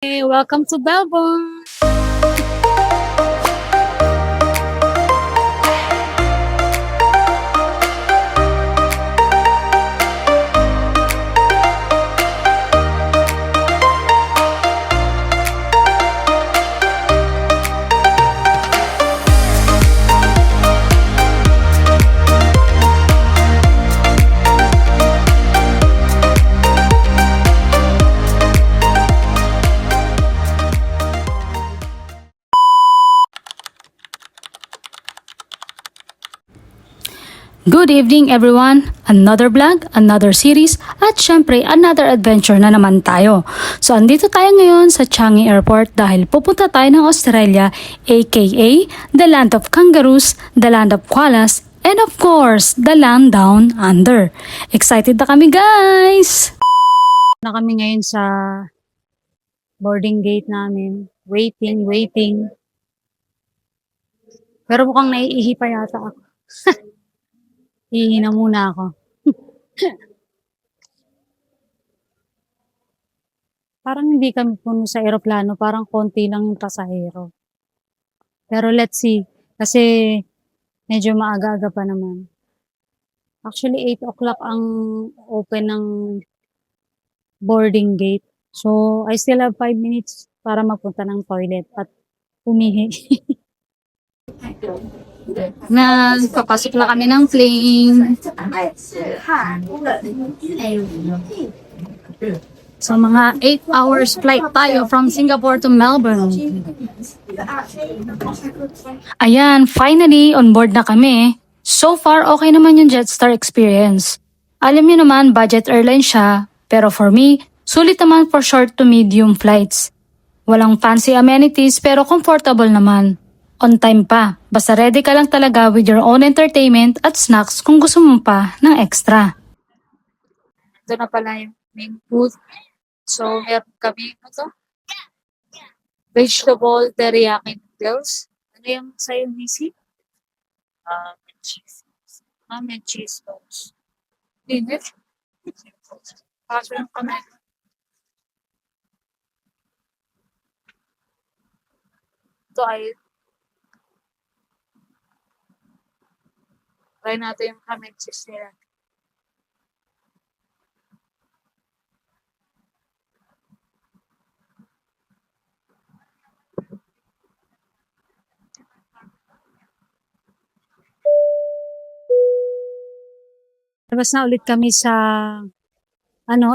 Hey, welcome to Melbourne. Good evening everyone! Another vlog, another series, at syempre another adventure na naman tayo. So andito tayo ngayon sa Changi Airport dahil pupunta tayo ng Australia aka the land of kangaroos, the land of koalas, and of course, the land down under. Excited na kami guys! Na kami ngayon sa boarding gate namin. Waiting. Pero mukhang naiihi pa yata ako. Ihi na muna ako. Parang hindi kami puno sa eroplano. Parang konti lang yung pasahero. Pero let's see. Kasi medyo maaga-aga pa naman. Actually, 8 o'clock ang open ng boarding gate. So, I still have 5 minutes para magpunta ng toilet at umihi. Papasok na kami ng plane. So mga 8 hours flight tayo from Singapore to Melbourne. Ayan, finally on board na kami. So far, okay naman yung Jetstar experience. Alam niyo naman, budget airline siya. Pero for me, sulit naman for short to medium flights. Walang fancy amenities pero comfortable naman. On time pa. Basta ready ka lang talaga with your own entertainment at snacks kung gusto mo pa ng extra. Ito na pala yung main booth. So, meron kami, vegetable teriyaki noodles. Ano yung sa'yo, Missy? Cheese. May cheese balls. Init. Kaso yung kami. Ito ay try natin yung ham and cheese nila. Labas na ulit kami sa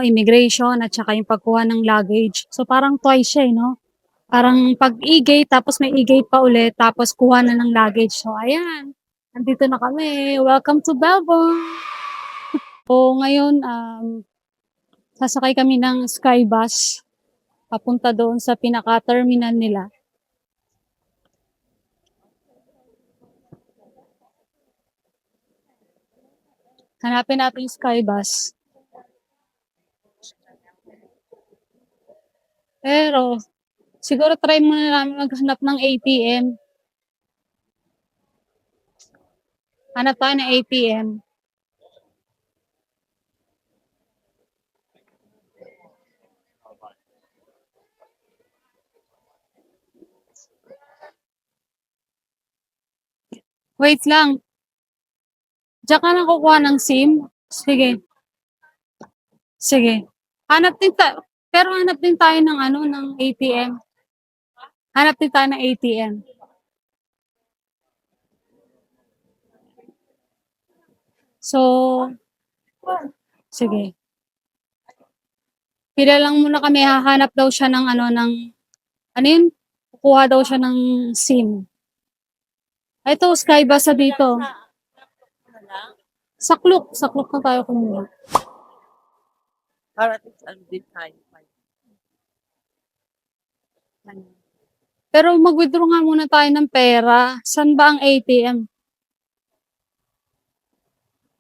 immigration at saka yung pagkuha ng luggage. So parang twice siya, no? Parang pag e-gate, tapos may e-gate pa ulit, tapos kuha na ng luggage. So ayan, nandito na kami. Welcome to Melbourne! So ngayon, sasakay kami ng Skybus papunta doon sa pinaka-terminal nila. Hanapin natin yung Skybus. Pero, siguro try muna namin maghanap ng ATM. Hanap tayo ng ATM. Wait lang. Diyan ka na kukuha ng SIM? Sige. Sige. Pero hanap din tayo ng ng ATM. Hanap din tayo ng ATM. So, sige. Pila lang muna kami, hahanap daw siya ng kukuha daw siya ng SIM. Ito, Skybus sa dito. Saklok na tayo kumuha. Para din tayo. Pero mag-withdraw nga muna tayo ng pera. Saan ba ang ATM?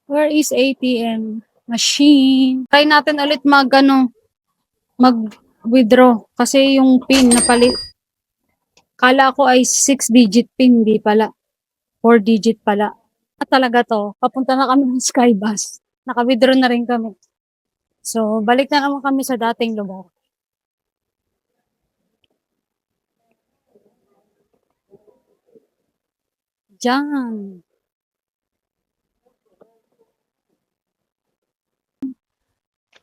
Where is ATM? Machine. Try natin ulit mag-withdraw. Kasi yung PIN na palit. Kala ko ay 6-digit PIN, hindi pala. 4-digit pala. At talaga to, papunta na kami ng Skybus. Naka-withdraw na rin kami. So, balik na naman kami sa dating lugar. Diyan.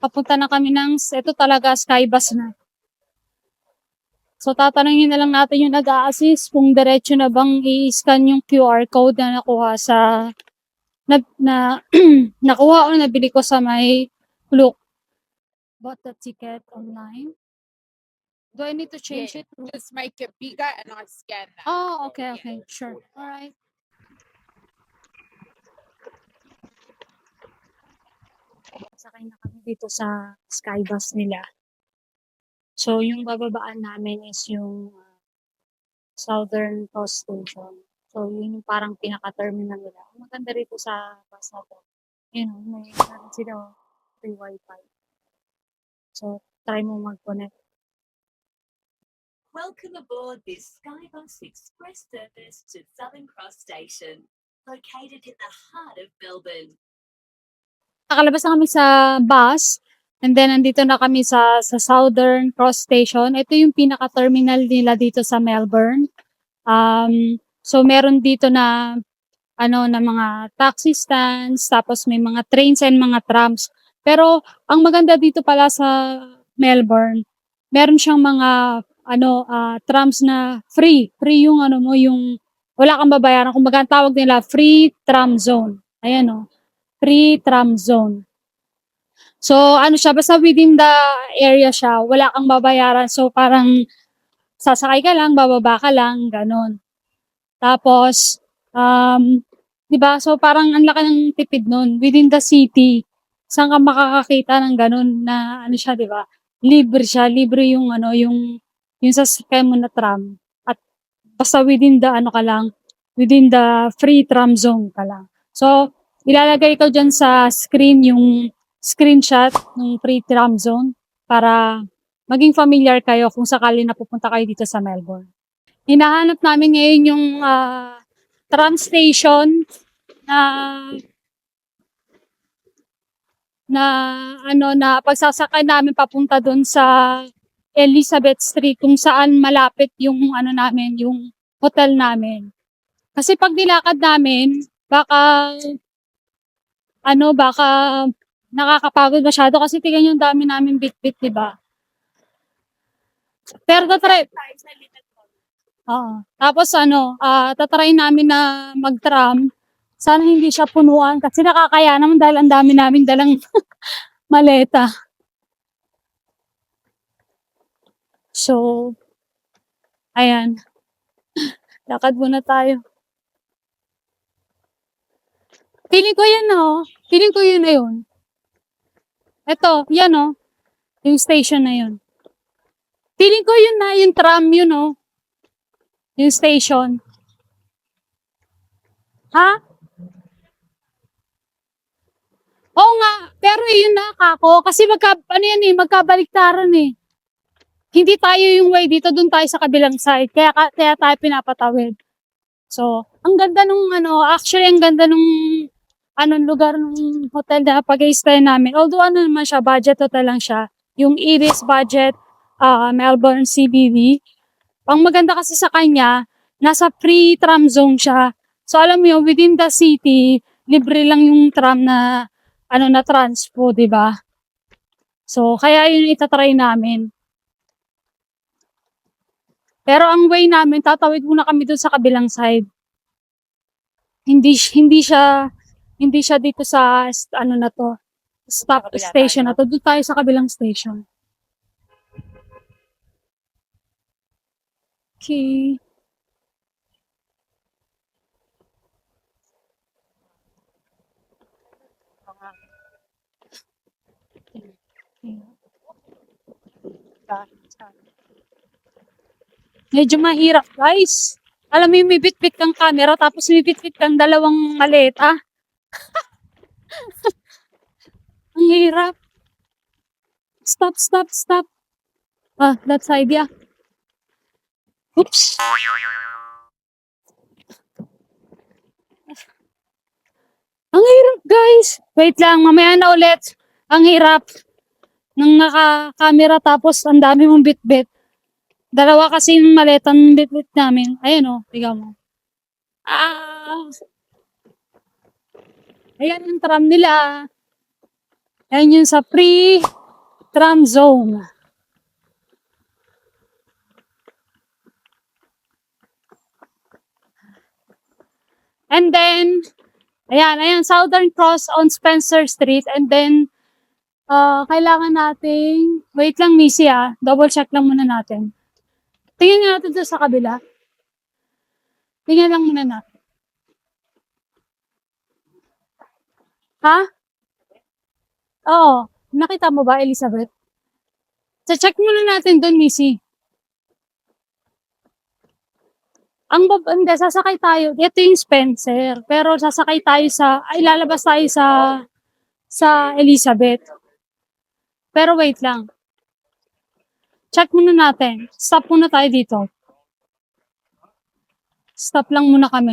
Papunta na kami ng, ito talaga, Skybus na. So, tatanungin na lang natin yung nag-a-assist kung diretso na bang i-scan yung QR code na nakuha sa, nakuha o nabili ko sa may Klook. Bought the ticket online. Do I need to change it? Just make it bigger and I scan that. Oh, okay, Yeah. okay. Sure. Alright. Sakay na kami dito sa Skybus nila. So, yung bababaan namin is yung Southern Cross Station. So, yun yung parang pinaka-terminal nila. Ang maganda rito sa bus na to. Yun, may meron sila free wifi. So, try mo mag-connect. Welcome aboard this Skybus Express service to Southern Cross Station, located in the heart of Melbourne. Nakalabas na kami sa bus. And then, nandito na kami sa Southern Cross Station. Ito yung pinaka-terminal nila dito sa Melbourne. So, meron dito na na mga taxi stands, tapos may mga trains and mga trams. Pero, ang maganda dito pala sa Melbourne, meron siyang mga trams na free. Free yung yung wala kang babayaran. Kumbaga, ang tawag nila free tram zone. Ayan free tram zone. So, siya, basta within the area siya, wala kang babayaran. So, parang sasakay ka lang, bababa ka lang, ganon. Tapos, 'di ba? So, parang ang laki ng tipid nun. Within the city, saan ka makakakita ng ganon na siya, 'di ba? Libre siya, libre yung yung sasakay mo na tram. At basta within the ka lang, within the free tram zone ka lang. So, ilalagay ko dyan sa screen yung screenshot ng free tram zone para maging familiar kayo kung sakali na pupunta kayo dito sa Melbourne. Hinahanap namin ngayon yung tram station na pagsasakay namin papunta doon sa Elizabeth Street kung saan malapit yung namin, yung hotel namin. Kasi pag nilakad namin, baka nakakapagod masyado kasi tingnan yung dami namin bit-bit, 'di ba? Pero tatry. Oo. Tapos tatry namin na mag-tram. Sana hindi siya punuan kasi nakakaya naman dahil ang dami namin dalang maleta. So, ayan. Lakad muna tayo. Feeling ko yan Feeling ko yun na yun. Ito, yan yung station na yun. Feeling ko yun na, yung tram yun yung station. Ha? Oo nga, pero yun na kako. Kasi magkabaliktaran eh. Hindi tayo yung way dito, dun tayo sa kabilang side. Kaya tayo pinapatawid. So, ang ganda nung actually ang ganda nung lugar ng hotel na pag-stay namin. Although naman siya, budget hotel lang siya. Yung Iris budget Melbourne CBD. Ang maganda kasi sa kanya, nasa free tram zone siya. So alam mo yun, within the city, libre lang yung tram na na transpo, 'di ba? So kaya yun itatry namin. Pero ang way namin, tatawid muna kami doon sa kabilang side. Hindi siya dito sa na to, stop station na to. Doon tayo sa kabilang station. Okay. Medyo mahirap, guys. Alam mo yung may bit-bit kang camera tapos may bit-bit kang dalawang maleta. Ang hirap. Stop. That's idea. Oops. Ang hirap, guys. Wait lang, mamaya na ulit. Ang hirap ng naka-camera tapos ang dami mong bit-bit. Dalawa kasi yung maleta ng bit-bit namin. Ayan tignan mo. Ah, ayan yung tram nila. Ayan yung sa pre-tram zone. And then, ayan, Southern Cross on Spencer Street. And then, kailangan nating, wait lang, Missy double check lang muna natin. Tingnan nga natin doon sa kabila. Tingnan lang muna natin. Ha? Oo. Nakita mo ba, Elizabeth? Check muna natin doon, Missy. Hindi, sasakay tayo. Ito yung Spencer. Pero sasakay tayo lalabas tayo sa Elizabeth. Pero wait lang. Check muna natin. Stop muna tayo dito. Stop lang muna kami.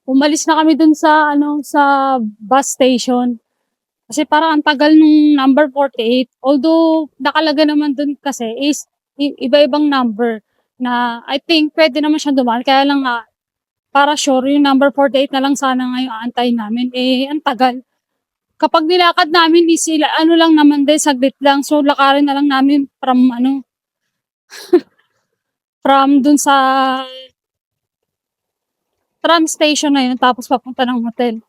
Umalis na kami dun sa bus station. Kasi parang ang tagal nung number 48. Although, nakalaga naman dun kasi is iba-ibang number na I think pwede naman siya dumaan. Kaya lang para sure, yung number 48 na lang sana ngayon aantayin namin. Ang tagal. Kapag nilakad namin, ano lang naman din, saglit lang. So, lakarin na lang namin from dun sa tram station na yun, tapos papunta ng hotel.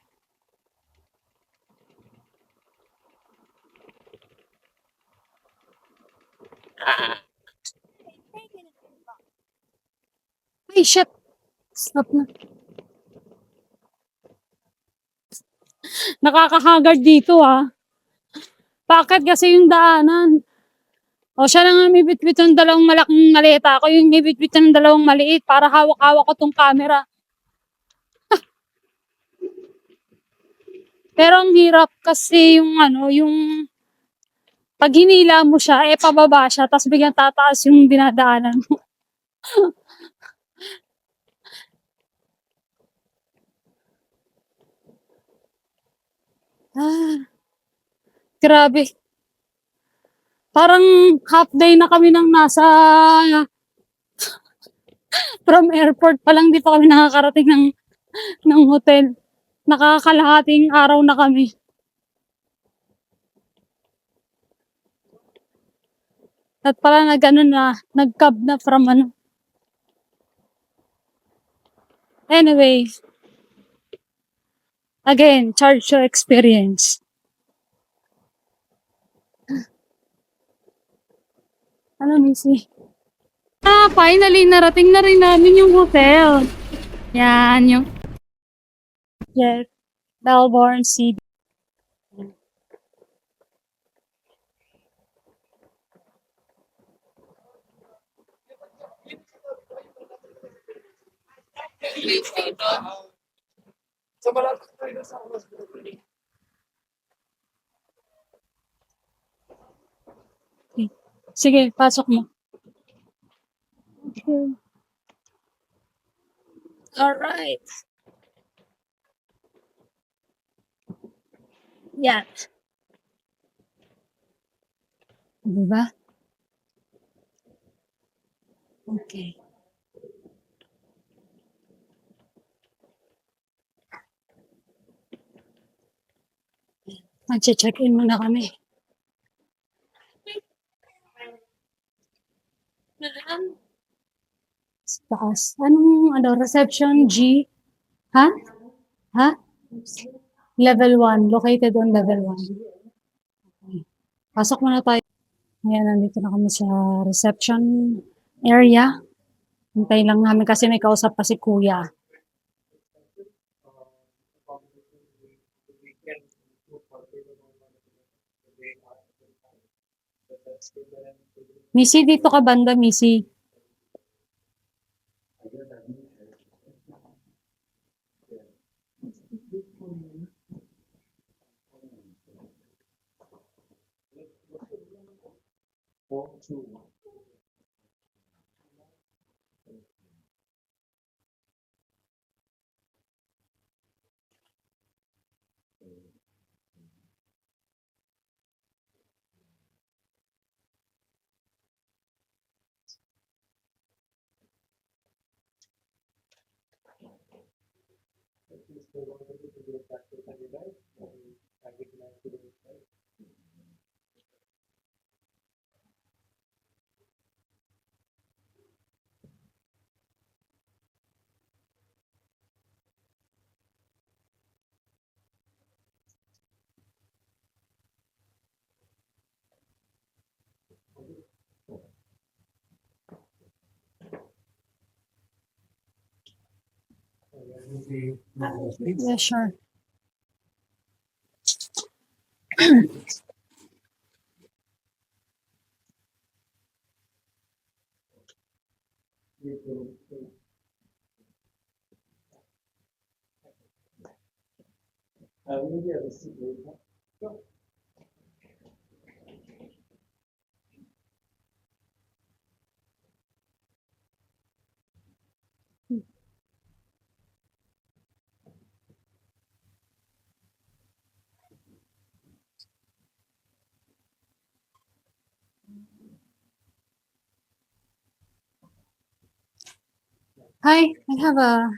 Ay, shit! Stop na. Nakakahagard dito Bakit kasi yung daanan? O siya na nga may bitbit ng dalawang malaking maleta. Ako yung may bitbit ng dalawang maliit para hawak-hawak ko tong camera. Pero ang hirap kasi yung pag hinila mo siya, pababa siya, tapos biglang tataas yung dinadaanan mo. Grabe. Parang half day na kami nang from airport pa lang, di pa kami nakakarating ng hotel. Nakakalahating araw na kami. At pala nag-cab na from Anyway, again, charge your experience. Ano, Missy? Finally, narating na rin namin yung hotel. Yan, yung Melbourne City. Sige, pasok mo. Okay. Alright. Yan. Diba? Okay. Mag-check-in muna kami. Sa taas. Anong reception G? Ha? Ha? Level 1. Located on level 1. Okay. Pasok muna tayo. Ayan, nandito na kami sa reception area. Hintay lang namin kasi may kausap pa si Kuya. Missy, dito ka banda, Missy. Yeah, sure. Hi, I have a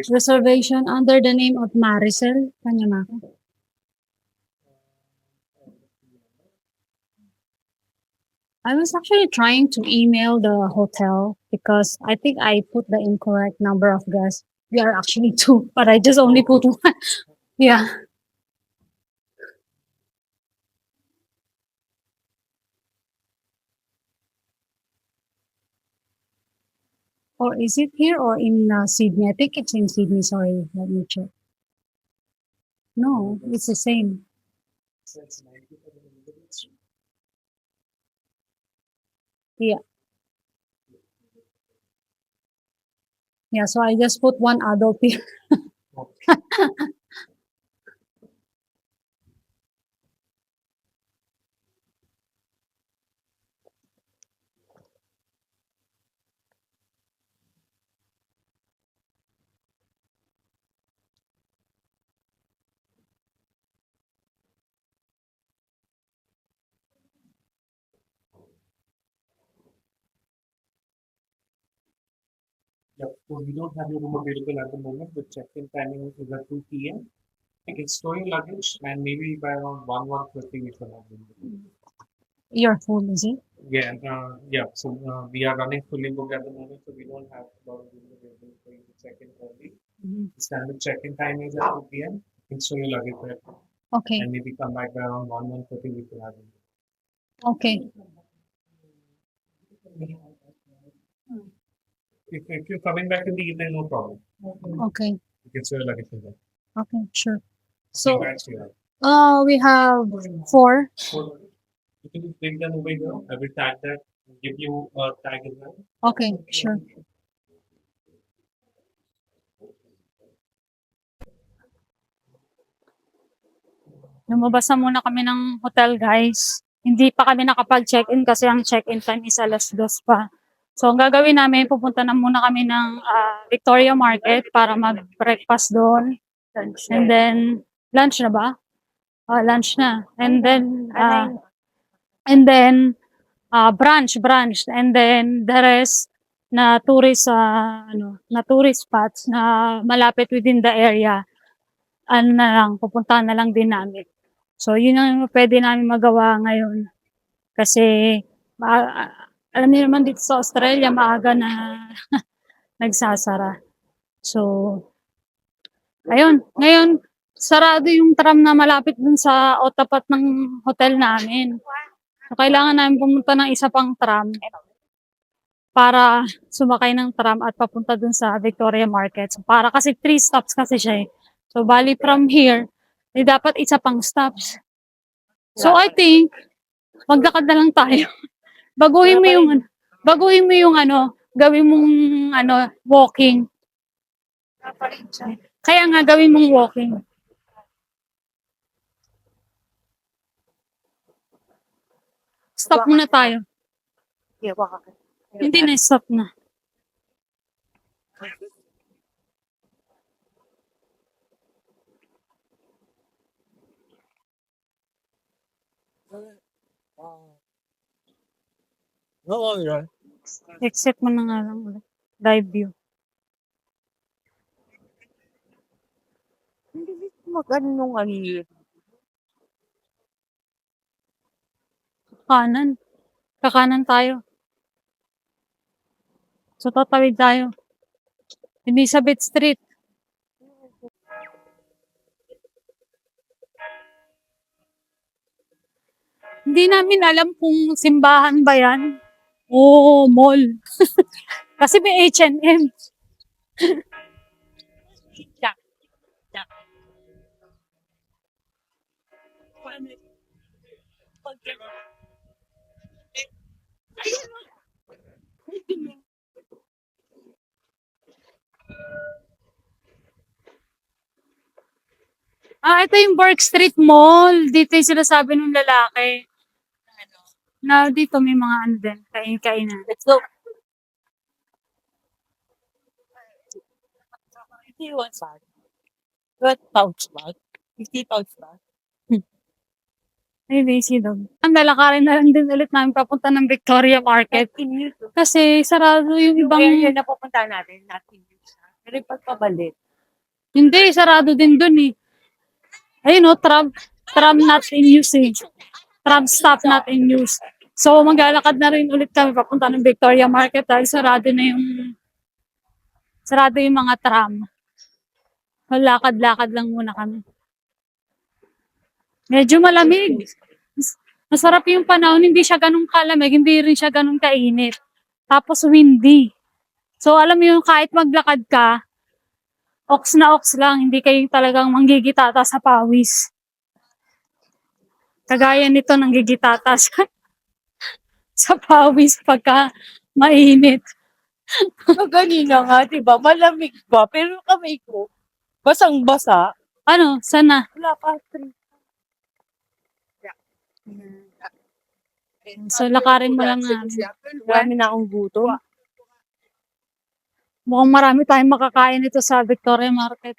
reservation under the name of Maricel Kanyamaka. I was actually trying to email the hotel because I think I put the incorrect number of guests. We are actually two, but I just only put one. Yeah. Or is it here or in Sydney? I think it's in Sydney. Sorry, let me check. No, it's the same. Yeah. Yeah, so I just put one adult here. Yeah, so we don't have your room available at the moment. The check-in timing is at 2 p.m. You can store your luggage and maybe by around 1:30 we should have them. You're full, is it? Yeah. So we are running fully booked at the moment, so we don't have a lot of rooms available for you to check in early. Mhm. The standard check-in time is at 2 p.m. You can store your luggage there Okay. and maybe come back by around 1:30 we should have them. Okay. If you're coming back in the evening, no problem. Okay. You can store your luggage in there. Okay, sure. So So, bags do you have? we have 4. So you can just bring them over here. I will tag that, give you a tag as well. Okay, sure. Lumabas na muna kami ng hotel, guys. Hindi pa kami nakapag-check-in kasi ang check-in time is 2:00 pa. So, ang gagawin namin, pupunta na muna kami ng Victoria Market para mag-breakfast doon. And then, lunch na ba? Lunch na. And then, brunch. And then, the rest na tourist spots na malapit within the area, pupuntahan na lang din namin. So, yun ang pwede namin magawa ngayon. Kasi, alam niyo naman dito sa Australia, maaga na nagsasara. So, ayun. Ngayon, sarado yung tram na malapit dun sa o tapat ng hotel namin. So, kailangan namin pumunta ng isa pang tram para sumakay ng tram at papunta dun sa Victoria Market. So, para kasi 3 stops kasi siya eh. So, bali from here, dapat isa pang stops. So, I think, maglakad na lang tayo. Baguhin mo yung gawin mong walking. Kaya nga gawin mong walking. Stop muna tayo. Hindi na stop na. Exit mo na nga lang ulit. Live view. Mag-ano nung ano yun. Kanan. Kakanan tayo. So, tatawid tayo. Elizabeth Street. Hindi namin alam kung simbahan ba yan o mall. Kasi may H&M. Ito yung Burke Street Mall. Dito yung sinasabi ng lalaki. Na dito may mga ano din, kain-kainan. Let's go. If you want bag. What pouch bag? 50 pouch bag. Ay, lazy dog. Ang lalakarin na lang din ulit namin papunta ng Victoria Market. In use. Kasi sarado yung Yung ibang... area na pupunta natin, not in use. Pero yung pagpabalik. Hindi, sarado din dun eh. Ayun o, tram not in use eh. Tram stop not in use. So, maglalakad na rin ulit kami papunta ng Victoria Market dahil sarado yung mga tram. So, lakad-lakad lang muna kami. Medyo malamig. Masarap yung panahon, hindi siya ganun kalamig, hindi rin siya ganun kainit. Tapos windy. So, alam mo yung kahit maglakad ka, ox na ox lang, hindi kayo talagang manggigitata sa pawis. Kagaya nito, nanggigitata sa pawis pagka mainit. Kanina nga, diba? Malamig ba? Pero kamay ko, basang-basa. Ano, sana? Wala pa. 3. So, lakarin mo lang namin. Marami na akong gutom. Mukhang marami tayong makakain nito sa Victoria Market.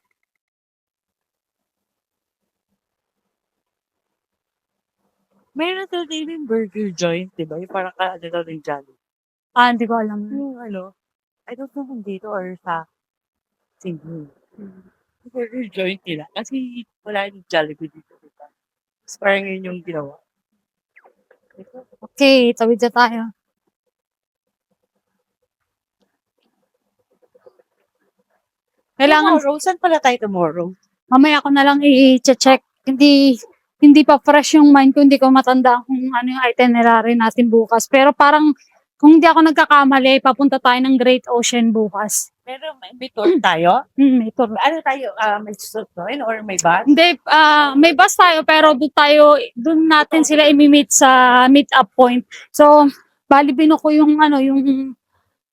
Mayroon na din yung burger joint, diba? Yung parang ano daw ng Jollibee. Hindi ko alam. Yung ano, I don't know kung dito or sa Sydney. Burger joint nila. Kasi wala yung Jollibee dito. Diba? Tapos parang yun yung ginawa. Okay, tawid na tayo. Kailangan, Tomorrow, saan pala tayo tomorrow? mamaya ko na lang i-check. Hindi pa fresh yung mind ko, hindi ko matanda kung ano yung itinerary natin bukas. Pero parang, kung hindi ako nagkakamali, papunta tayo ng Great Ocean bukas. Pero may tour tayo? May tour. Ano tayo? May susunod or may bus? Hindi, may bus tayo, pero doon natin sila imi-meet sa meet-up point. So, bali binuko yung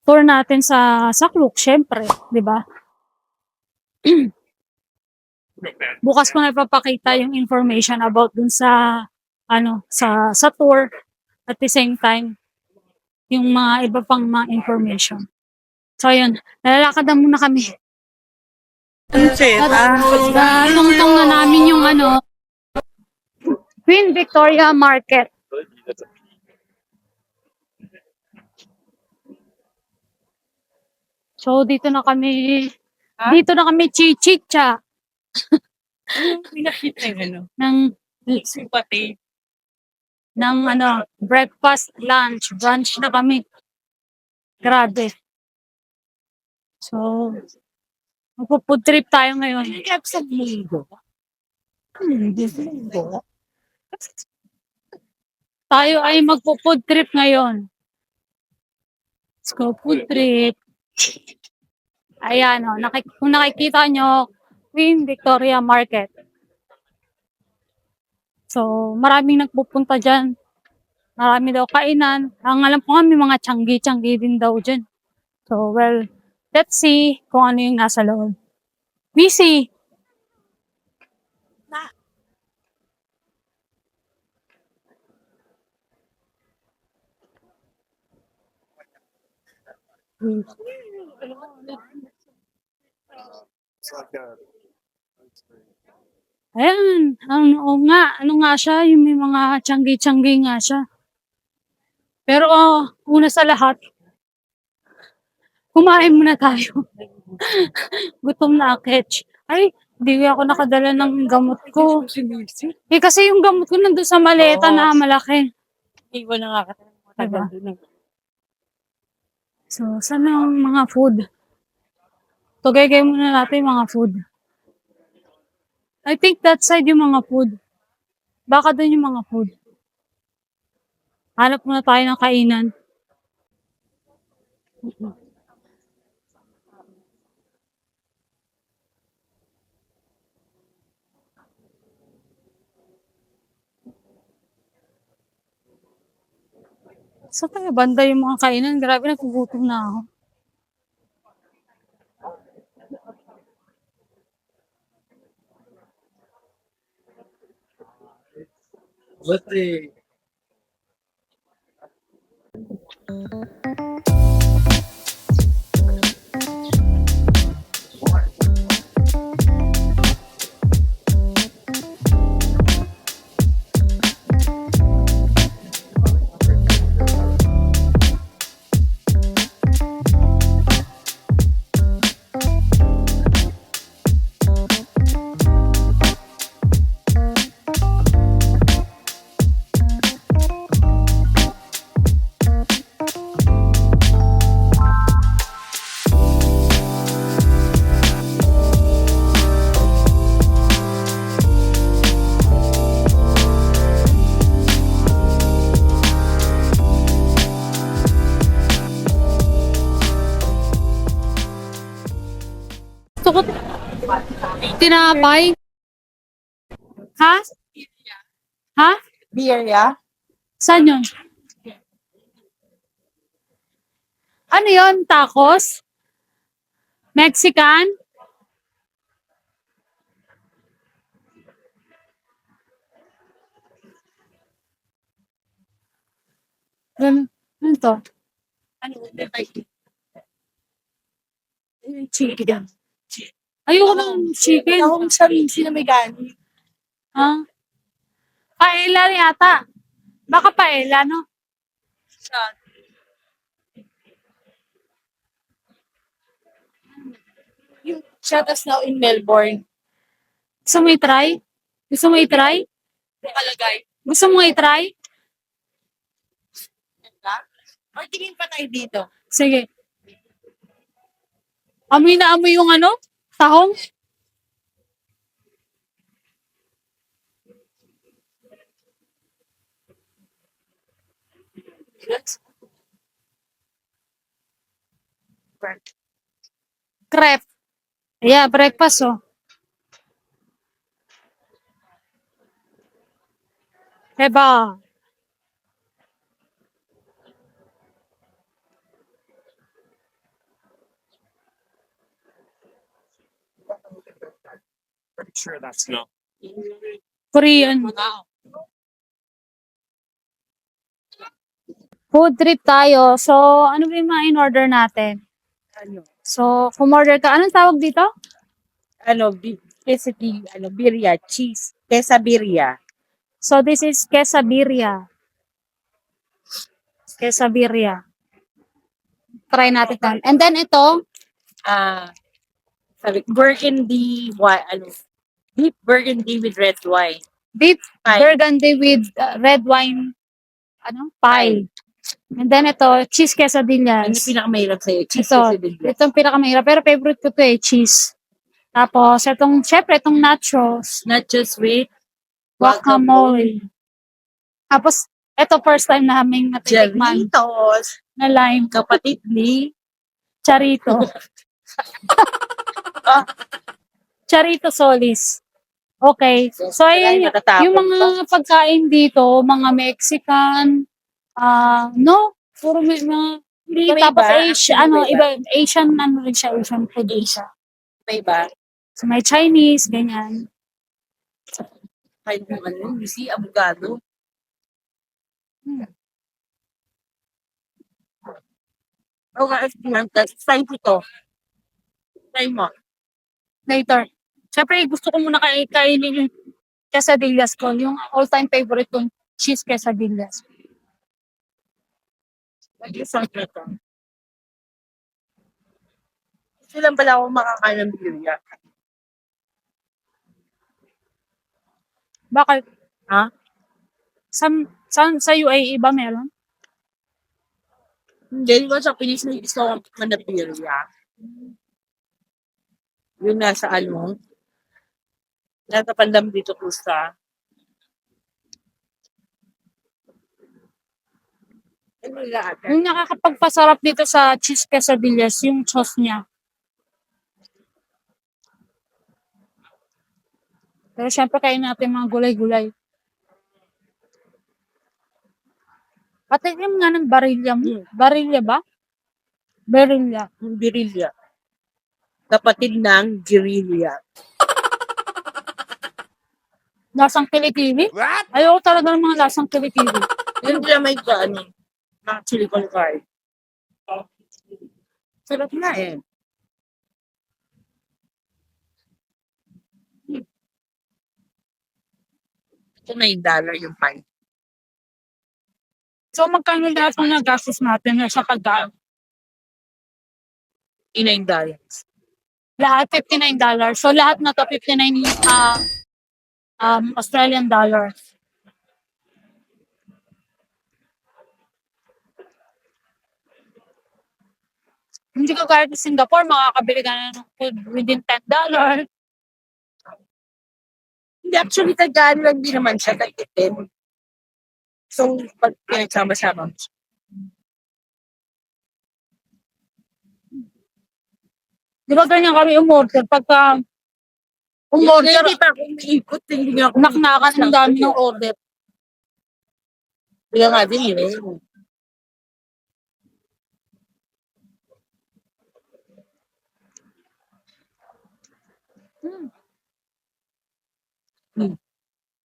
tour natin sa Klook, syempre, di ba? Bukas ko na ipapakita yung information about dun sa tour at the same time yung mga iba pang mga information. So yun, nalalakad na muna kami. Tungtong na namin yung Queen Victoria Market. So dito na kami chichicha Pinakita yung ano? ng Simpati. breakfast, lunch, brunch na kami. Grabe. So, magpo-food trip tayo ngayon. Kaya sa linggo. Tayo ay magpo-food trip ngayon. Let's go food trip. Ayan kung nakikita nyo, Queen Victoria Market. So, maraming nagpupunta dyan. Marami daw kainan. Ang alam ko nga, may mga tiyanggi-tiyanggi din daw dyan. So, well, let's see kung ano yung nasa loob. Busy! Ayan, ano nga siya, yung may mga tiyanggi-tiyanggi nga siya. Pero una sa lahat, kumain muna tayo. Gutom na, Ketch. Ay, Hindi ako nakadala ng gamot ko. Si Mercy. Kasi yung gamot ko nandun sa maleta Oo. na malaki. Iwan na nga ka. Matagal Diba? doon. So, saan ang mga food? Tugay-gay muna natin yung mga food. I think that side yung mga food. Baka doon yung mga food. Hanap muna tayo ng kainan. Sa tayo banda yung mga kainan. Grabe, nagugutom na ako. Gusto ko tinapay. Ha? Ha? Birria? Saan yun? Ano yun? Tacos? Mexican? Ano to? Ano? Chicken. Ayoko ng chicken. Akong sa Minsi na may gani. Ha? Paella yata. Baka paella, no? Yung shut us now in Melbourne. Gusto mo i-try? Gusto mo i-try? Nakalagay. Gusto mo i-try? Or tingin pa tayo dito. Sige. Amoy na amoy yung ano? Tahong? Crepe. Yeah, breakfast, oh. Diba? Pretty sure that's no. Korean. Food trip tayo. So, ano ba yung mga in-order natin? Ano? So, kumorder ka. Anong tawag dito? Ano? Birria. Cheese. Quesabirria. So, this is quesabirria. Quesabirria. Try natin yan. And then ito, Sabi, burgundy, beef burgundy with red wine. beef Pie. burgundy with red wine pie. And then ito, cheese Ano quesadillas. pinakamahirap sa'yo? Cheese Ito, quesadilla. itong pinakamahirap. Pero favorite ko to cheese. Tapos, syempre, itong nachos. Not just with Guacamole. Tapos, ito first time namin natitikman Jalitos. na lime. Kapatid ni Charito. Charito Solis. Okay. So, ayan, yung mga pagkain dito, mga Mexican, no, puro may mga, hindi, Iba-iba. tapos Asian, Iba-iba. Asian, rin siya, Asian food siya. Iba. So, may Chinese, ganyan. Kahit yung si abogado. Okay, that's time ito. Time mo. Later. Siyempre, gusto ko muna kainin yung quesadillas ko, yung all-time favorite kong cheese quesadillas. Isang ito. Kasi lang pala ako makakain ng birria. Bakit? Ha? Sa UAE ba meron? Hindi ko sa Pilis na gusto ko manapirya. Yung nasa ano, nasa pandam dito ko sa, ano lahat? Yung nakakapagpasarap dito sa cheese quesadillas, yung sauce niya. Pero syempre kain natin mga gulay-gulay. Patikim nga ng barilya mo. Barilya ba? Barilya. Yung birilya. Kapatid ng girilya. Lasang kilikili? Ayoko talaga ng mga lasang kilikili. Yung may ka, ano, mga chili con carne. Sarap na eh. Ito na yung dollar yung pie. So magkano lahat ng nagastos natin sa pagkain? $9. Lahat $59. So lahat na to 59 Australian dollars. Hindi ko kahit sa Singapore, makakabili ka na ng food within $10. Hindi, actually, tagaan lang din naman siya, tag-10. So, pag pinagsama-sama. Di ba ganyan kami umorder? Pagka umorder, Hindi pa ako umiikot, hindi nga ako naknakan ang dami ng order. Kaya nga din eh.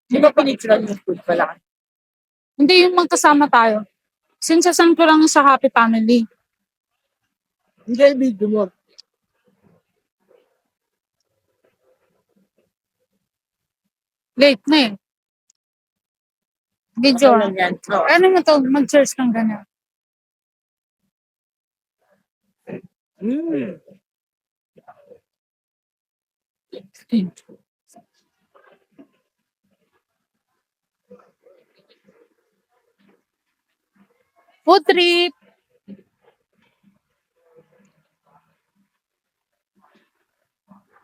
Di ba pinicturan yung food pala? Hindi yung magkasama tayo. Sinsasan ko lang sa happy family. Hindi, video mo. Late na eh. Video. Ano lang yan? So, Ano mo to? Mag-search ng ganyan. mm. Food trip.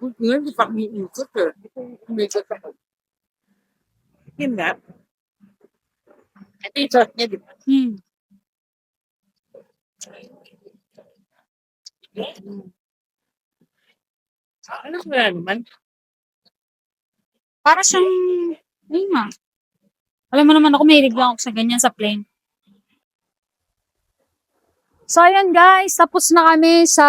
Ngayon, di pa umiikot eh. Umiikot ako. Yun nga. Ito yung sauce niya, di ba? Ano ba naman? Para siyang, ayun nga. Alam mo naman ako, mahilig lang ako sa ganyan sa plane. So, ayan guys, tapos na kami sa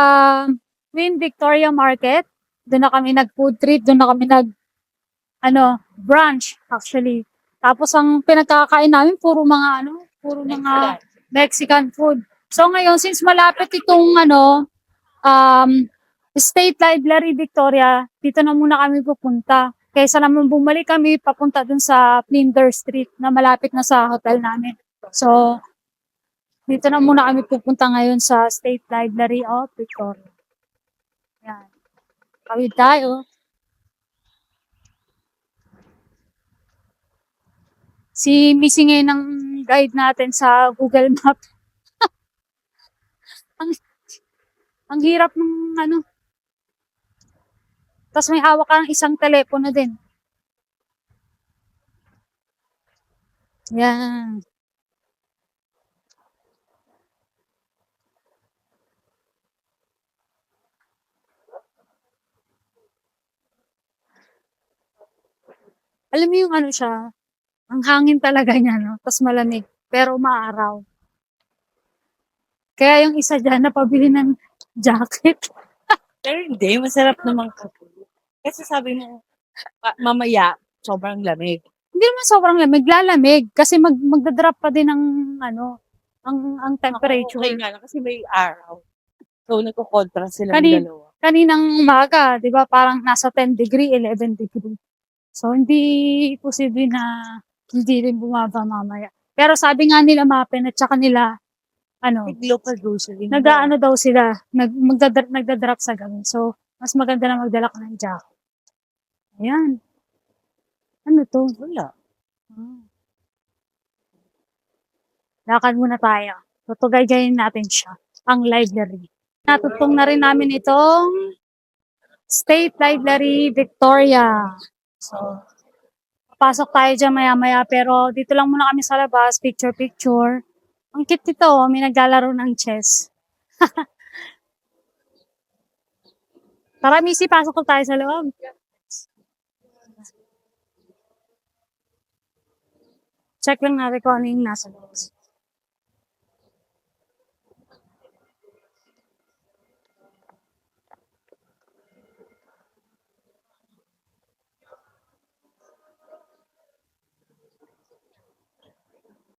Queen Victoria Market. Doon na kami nag-food trip, doon na kami brunch actually. Tapos ang pinagkakain namin, puro mga Mexican food. So ngayon, since malapit itong State Library Victoria, dito na muna kami pupunta. Kaysa naman bumalik kami papunta dun sa Flinders Street na malapit na sa hotel namin. So, dito na muna kami pupunta ngayon sa State Library of Victoria. Yan. Kawid tayo. Si Missy ngayon ang guide natin sa Google Map. ang hirap ng Tapos may hawak ka ng isang telepono din. Yan. Alam mo yung siya, ang hangin talaga niya, no? Tapos malamig, pero maaraw. Kaya yung isa dyan, napabili ng jacket. Pero hindi, masarap naman kapo. Kasi sabi mo, mamaya, sobrang lamig. Hindi naman sobrang lamig, lalamig. Kasi magdadrop pa din ang temperature. Okay nga lang, kasi may araw. So, nagko-contrast sila ng Kani- dalawa. Kaninang umaga, di ba, parang nasa 10 degree, 11 degree. So, hindi posible na hindi rin bumaba mamaya. Pero sabi nga nila Mapen at saka nila, Local grocery. daw sila, nagdadrop sa gabi. So, mas maganda na magdala ka ng jacket. Ayan. Ano 'to? Wala. Ah. Lakad muna tayo. Tutugay-gayin natin siya, ang library. Natutong na rin namin itong State Library Victoria. So, papasok tayo diyan maya-maya pero dito lang muna kami sa labas, picture-picture. Ang cute nito, may naglalaro ng chess. Tara, Missy, pasok po tayo sa loob. Check lang natin kung ano yung nasa loob.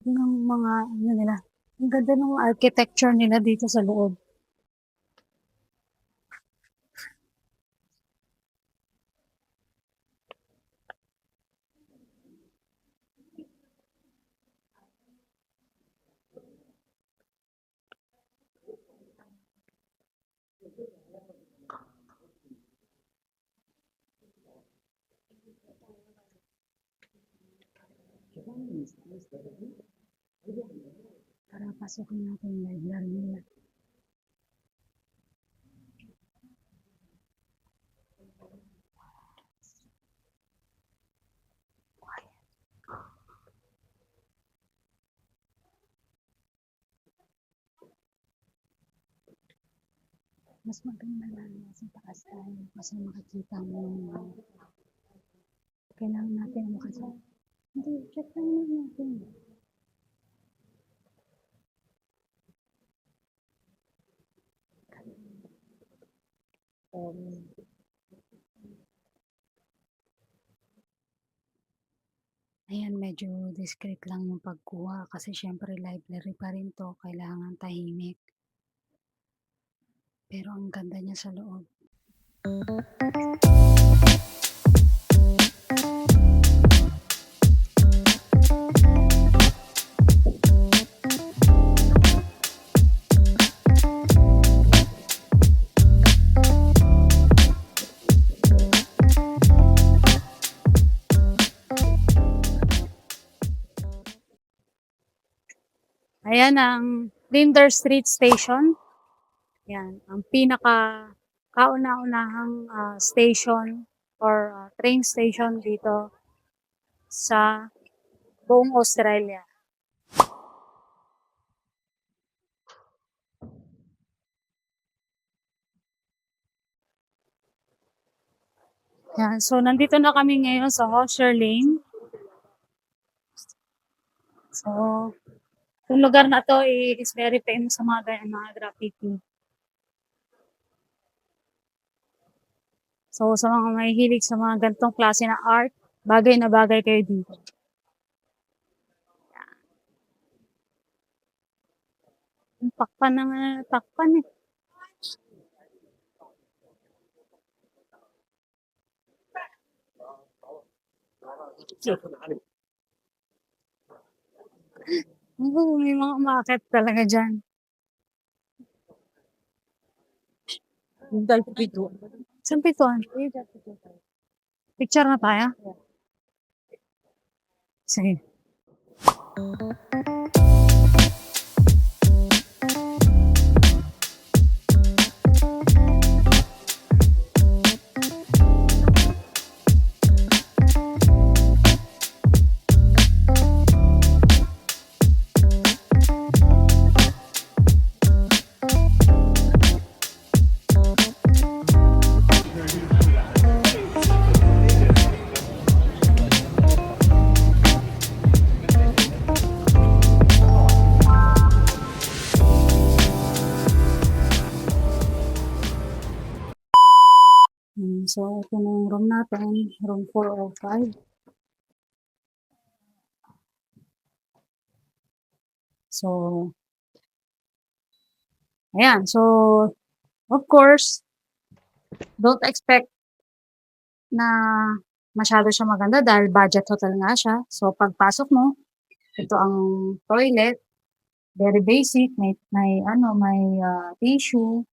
Yun ang mga ano nila. Ang ganda ng architecture nila dito sa loob. Tara, pasukin natin yung library nila. Mas maganda na nasa taas tayo kasi makikita mo yung kailangan natin makasal. Hindi, check lang natin. Ayan, medyo discreet lang yung pagkuha kasi syempre library pa rin to, kailangan tahimik. Pero ang ganda niya sa loob. Ayan ang Linder Street Station. Yan, ang pinaka kauna-unahang station or train station dito sa buong Australia. Yan, so nandito na kami ngayon sa Hosher Lane. So, yung lugar na to is very famous sa mga ganyan, mga graffiti. So, sa mga mahihilig sa mga ganitong klase na art, bagay na bagay kayo dito. Yung takpan na nga, takpan eh. Oo, may mga umaakit talaga dyan. Yung dahil pito. Saan pituan? Picture na tayo? Sige. So, ito na yung room natin. Room 405. So, ayan. So, of course, don't expect na masyado siya maganda dahil budget hotel nga siya. So, pagpasok mo, ito ang toilet. Very basic. May tissue.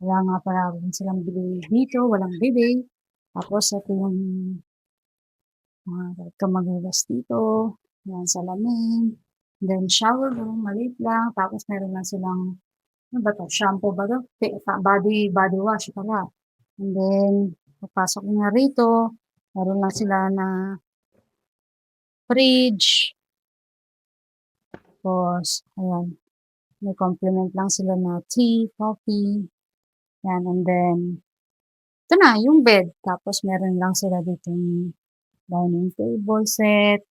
Wala nga pala rin silang bidet dito. Walang bidet. Tapos, ito yung Kahit ka maghugas dito. Yan, salamin. Then, shower room, maliit lang. Tapos, meron lang silang, ano ba to? Shampoo ba to? Body wash pala. And then, papasok mo na rito. Meron lang sila na fridge. Tapos, ayan. May compliment lang sila na tea, coffee. Yan, and then, ito na, yung bed. Tapos, meron lang sila dito yung dining table set.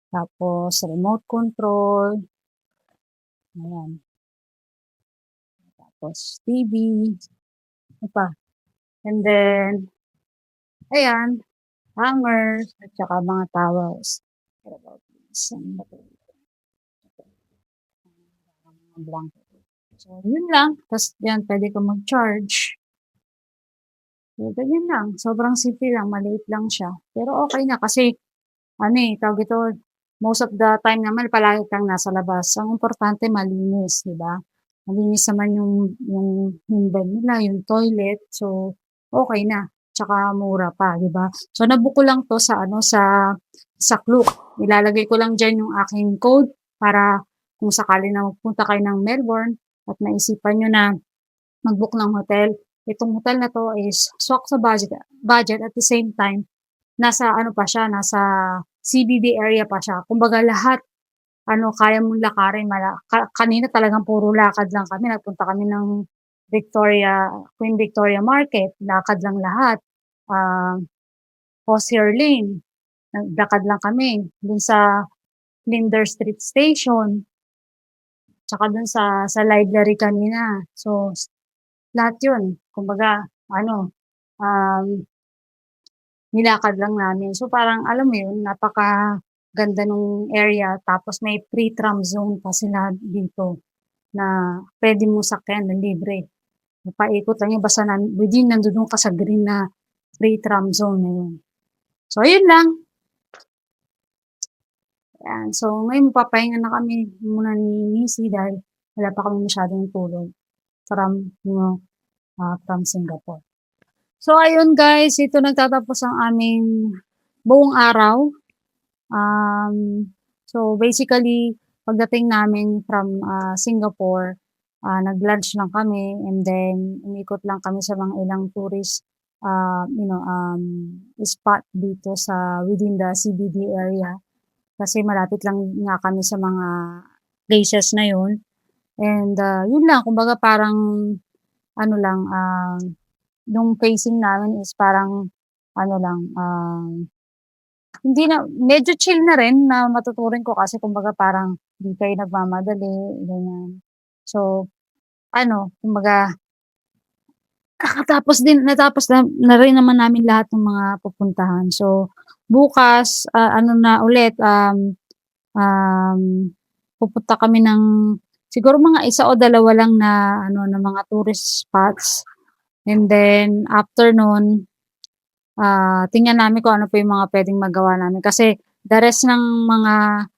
Tapos, remote control. Ayan. Tapos, TV. Ano pa? And then, ayan, hangers, at saka mga towels. What about this? Ano ba ito? Mga blanket. So, yun lang. Tapos, yan, pwede ka mag-charge. So, ganyan lang. Sobrang simple lang. Maliit lang siya. Pero okay na kasi, tawag ito, most of the time naman, palagi kang nasa labas. Ang importante, malinis, di ba? Malinis naman yung bed nila, yung toilet. So, okay na. Tsaka mura pa, di ba? So, nabuko lang to sa Klook. Ilalagay ko lang dyan yung aking code para kung sakali na magpunta kayo ng Melbourne at naisipan nyo na mag-book ng hotel. Itong hotel na to is swak sa budget at the same time, nasa nasa CBD area pa siya. Kumbaga lahat, kaya mong lakarin. Kanina talagang puro lakad lang kami. Nagpunta kami ng Queen Victoria Market. Lakad lang lahat. Osier Lane. Naglakad lang kami. Dun sa Flinders Street Station. Tsaka dun sa library kanina. So, lahat yun. Kumbaga, nilakad lang namin. So, parang, alam mo yun, napaka-ganda nung area. Tapos, may free tram zone pa sila dito na pwede mo sakyan na libre. Paikot lang yun. Basta nandun ka sa green na free tram zone na yun. So, ayun lang. Ayan. So, ngayon papahinga na kami muna ni Nisi dahil wala pa kami masyadong tulog from Singapore. So, ayun guys, ito nagtatapos ang aming buong araw. So, basically, pagdating namin from Singapore, nag-lunch lang kami and then umikot lang kami sa mga ilang tourist spot dito within the CBD area. Kasi malapit lang nga kami sa mga places na yun. And yun lang, kumbaga parang nung facing namin is parang hindi na, medyo chill na rin na matuturing ko kasi kumbaga parang hindi kayo nagmamadali, ganyan. So, kumbaga, natapos na rin naman namin lahat ng mga pupuntahan. So, bukas, pupunta kami ng, siguro mga 1 o 2 lang na, na mga tourist spots. And then, after nun, tingnan namin kung ano po yung mga pwedeng magawa namin. Kasi, the rest ng mga,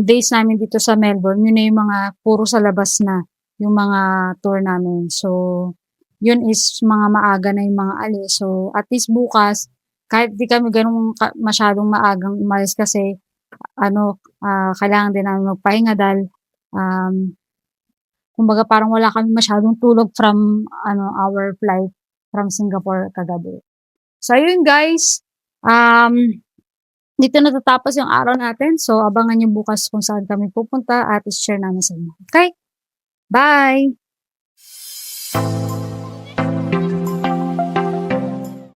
days namin dito sa Melbourne, yun na yung mga puro sa labas na, yung mga tour namin. So, yun is mga maaga na yung mga alis. So, at least bukas, kahit di kami ganun masyadong maagang umalis kasi, kailangan din namin magpahinga dahil, kumbaga parang wala kami masyadong tulog from, our flight from Singapore kagabi. So, ayun guys, dito natatapos yung araw natin. So, abangan nyo bukas kung saan kami pupunta at i-share namin sa inyo. Okay? Bye!